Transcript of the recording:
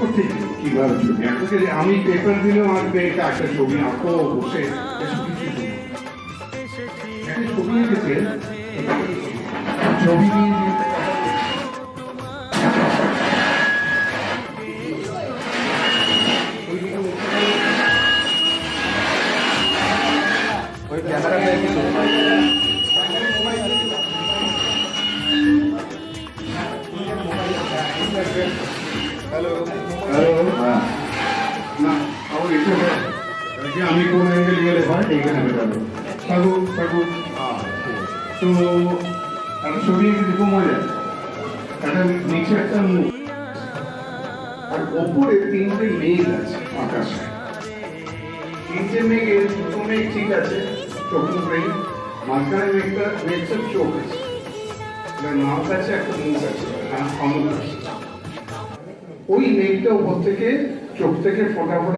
ঠিক কিভাবে ছবি আঁকতে আমি পেপার দিলেও আঁকবে এটা একটা ছবি আঁকো বসে এসব কিছু না। একটা ছবি এঁকেছে ছবি দিয়ে ওই ক্যামেরাটা কিছু হ্যালো হ্যালো হ্যাঁ না আমার এটা যে আমি কোন অ্যাঙ্গেল গেলে হয় এইখানে বেরোবে থাকু থাকু তো একটা ছবি এঁকে দেখো মজা একটা নিচে একটা মুখ আর ওপরে তিনটে মেঘ আছে আকাশে তিনটে মেঘের দুটো মেঘ ঠিক আছে চোখ মুখেই মাঝখানে মেঘটার চোখ আছে নাক আছে একটা মুখ আছে আর অমুক আছে ওই মেঘটা উপর থেকে চোখ থেকে ফোটা ফোটা